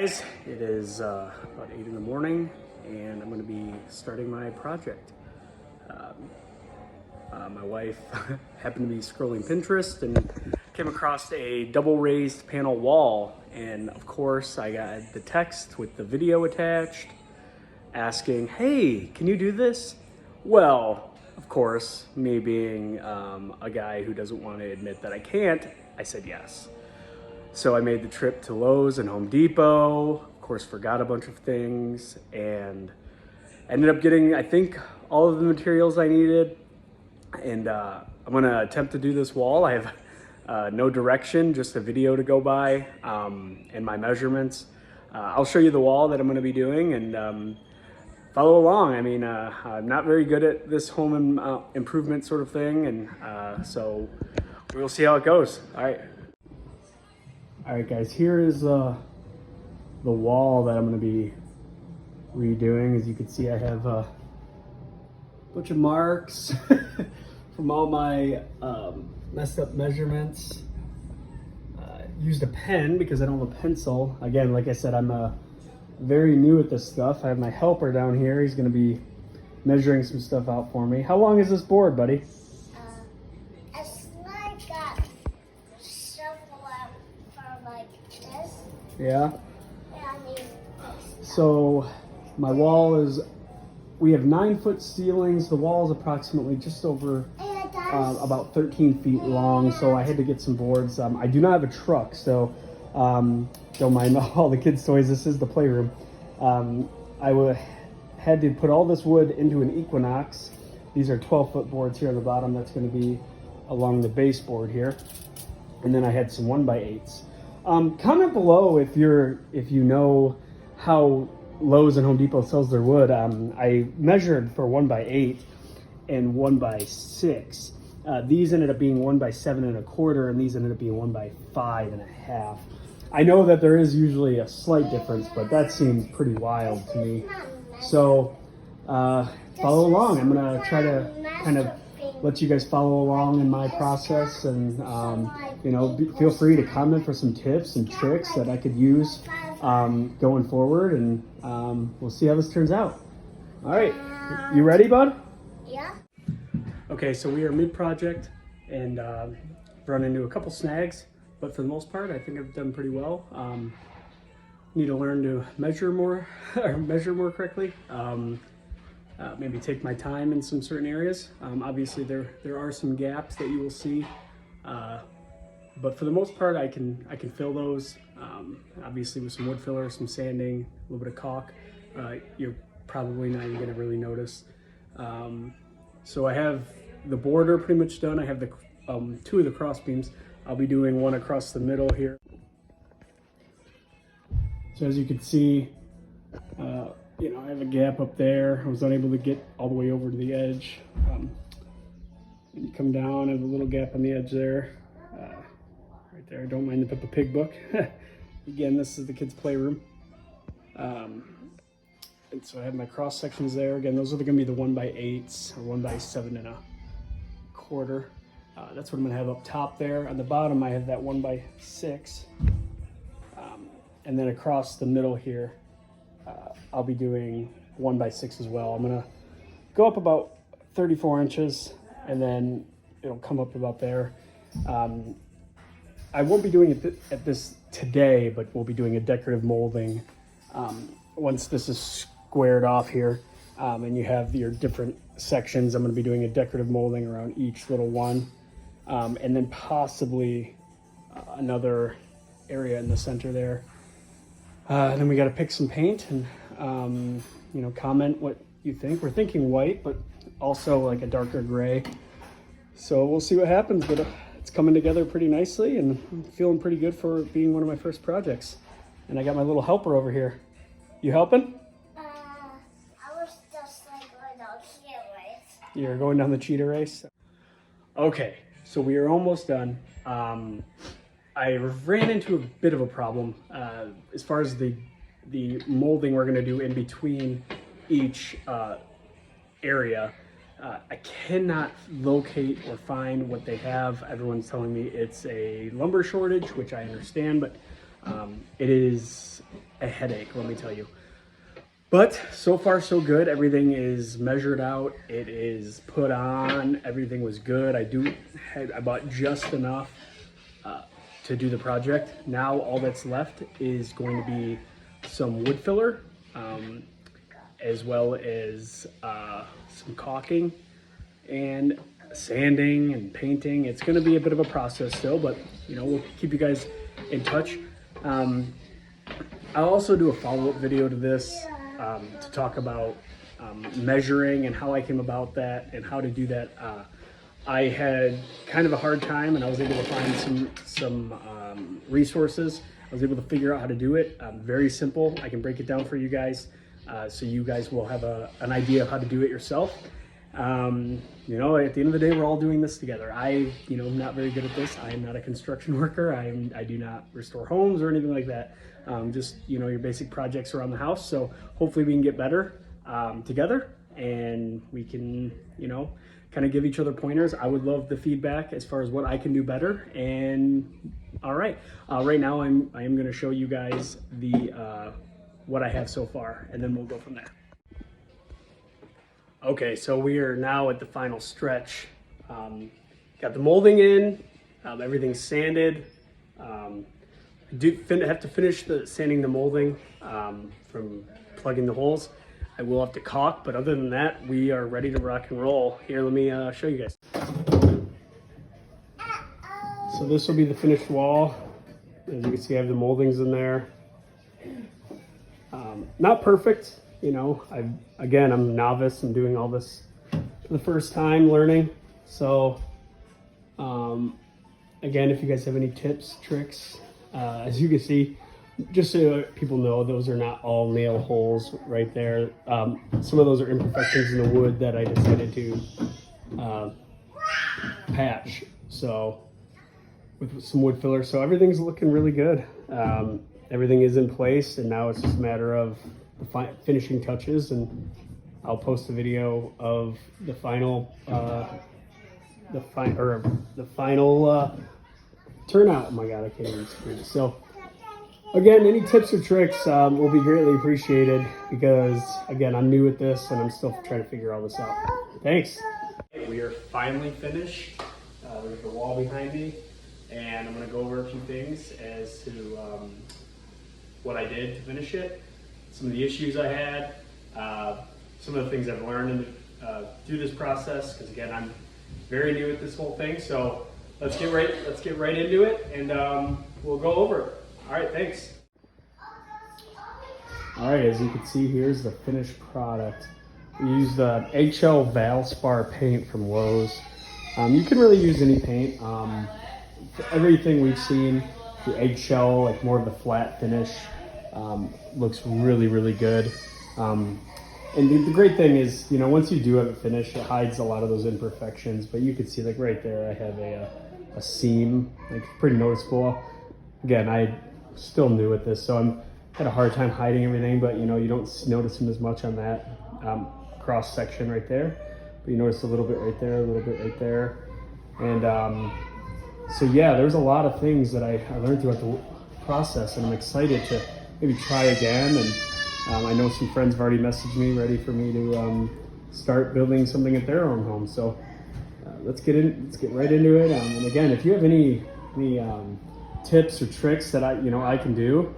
guys, it is about 8 in the morning and I'm going to be starting my project. My wife happened to be scrolling Pinterest and came across a double raised panel wall, and of course I got the text with the video attached asking, hey, can you do this? Well, of course, me being a guy who doesn't want to admit that I can't, I said yes. So I made the trip to Lowe's and Home Depot, of course forgot a bunch of things, and ended up getting, I think, all of the materials I needed. And I'm gonna attempt to do this wall. I have no direction, just a video to go by, and my measurements. I'll show you the wall that I'm gonna be doing, and follow along. I mean, I'm not very good at this home improvement sort of thing, and so we'll see how it goes. All right, guys, here is the wall that I'm gonna be redoing. As you can see, I have a bunch of marks from all my messed up measurements. Used a pen because I don't have a pencil. Again, like I said, I'm very new at this stuff. I have my helper down here. He's gonna be measuring some stuff out for me. How long is this board, buddy? It's like circle for like this. Yeah. Yeah, I mean, So my wall is, we have 9-foot ceilings. The wall is approximately just over about 13 feet long. So I had to get some boards. I do not have a truck, so don't mind all the kids' toys. This is the playroom. Had to put all this wood into an Equinox. These are 12-foot boards here on the bottom. That's going to be along the baseboard here. And then I had some 1x8s. Comment below if you know how Lowe's and Home Depot sells their wood. I measured for 1x8 and 1x6. These ended up being 1x7 1/4, and these ended up being 1x5 1/2. I know that there is usually a slight difference, but that seems pretty wild to me. So follow along. I'm gonna try to kind of let you guys follow along in my process, and feel free to comment for some tips and tricks that I could use going forward, and we'll see how this turns out. All right, you ready, bud? yeah. Okay, so we are mid-project and run into a couple snags, but for the most part, I think I've done pretty well. Need to learn to measure more, or measure more correctly. Maybe take my time in some certain areas. Obviously, there are some gaps that you will see, but for the most part, I can fill those. Obviously, with some wood filler, some sanding, a little bit of caulk. You're probably not even going to really notice. So I have the border pretty much done. I have the 2 of the cross beams. I'll be doing one across the middle here. So as you can see, I have a gap up there. I was unable to get all the way over to the edge. And you come down, I have a little gap on the edge there. Right there, don't mind the Peppa Pig book. Again, this is the kids' playroom. And so I have my cross sections there. Again, those are gonna be the 1x8s or 1x7 1/4. That's what I'm gonna have up top there. On the bottom, I have that 1x6. And then across the middle here, I'll be doing 1x6 as well. I'm gonna go up about 34 inches, and then it'll come up about there. I won't be doing it at this today, but we'll be doing a decorative molding once this is squared off here, and you have your different sections. I'm going to be doing a decorative molding around each little one, and then possibly another area in the center there. Then we got to pick some paint and comment what you think. We're thinking white, but also like a darker gray. So we'll see what happens, but it's coming together pretty nicely, and I'm feeling pretty good for being one of my first projects. And I got my little helper over here. You helping? I was just like going down here, right? You're going down the cheetah race? Okay, so we are almost done. I ran into a bit of a problem as far as the molding we're gonna do in between each area. I cannot locate or find what they have. Everyone's telling me it's a lumber shortage, which I understand, but It is a headache, let me tell you. But so far so good. Everything is measured out. It is put on. Everything was good. I bought just enough to do the project. Now all that's left is going to be some wood filler, as well as some caulking and sanding and painting. It's going to be a bit of a process still, but we'll keep you guys in touch. I'll also do a follow-up video to this to talk about measuring and how I came about that and how to do that. I had kind of a hard time, and I was able to find some resources. I was able to figure out how to do it. Very simple. I can break it down for you guys, so you guys will have an idea of how to do it yourself. At the end of the day, we're all doing this together. I'm not very good at this. I am not a construction worker. I do not restore homes or anything like that. Just, your basic projects around the house. So hopefully we can get better together, and we can, kind of give each other pointers. I would love the feedback as far as what I can do better. And all right, right now I am going to show you guys the what I have so far, and then we'll go from there. Okay, so we are now at the final stretch. Got the molding in, everything's sanded. I have to finish sanding the molding from plugging the holes. I will have to caulk, but other than that, we are ready to rock and roll. Here, let me show you guys. So this will be the finished wall. As you can see, I have the moldings in there. Not perfect, I'm a novice. I'm doing all this for the first time learning. So, again, if you guys have any tips, tricks, as you can see, just so people know, those are not all nail holes right there. Some of those are imperfections in the wood that I decided to patch. So with some wood filler, so everything's looking really good. Everything is in place, and now it's just a matter of the finishing touches, and I'll post a video of the final turnout. Oh my god, I can't even speak. So again, any tips or tricks will be greatly appreciated, because again, I'm new at this and I'm still trying to figure all this out. Thanks. We are finally finished. There's the wall behind me, and I'm going to go over a few things as to what I did to finish it, some of the issues I had, some of the things I've learned through this process, because again, I'm very new at this whole thing. So let's get right into it, and we'll go over it. All right, thanks. All right, as you can see, here's the finished product. We used eggshell Valspar paint from Lowe's. You can really use any paint. For everything we've seen, the eggshell, like more of the flat finish, looks really, really good. And the great thing is, once you do have it finished, it hides a lot of those imperfections. But you can see, like right there, I have a seam, like pretty noticeable. Again, I still new at this, so had a hard time hiding everything. But you don't notice them as much on that cross section right there. But you notice a little bit right there, a little bit right there, and so yeah, there's a lot of things that I learned throughout the process, and I'm excited to maybe try again. And I know some friends have already messaged me ready for me to start building something at their own home. So let's get right into it. And again, if you have any tips or tricks that I can do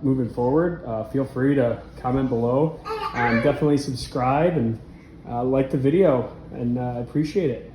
moving forward, feel free to comment below. Definitely subscribe and like the video, and I appreciate it.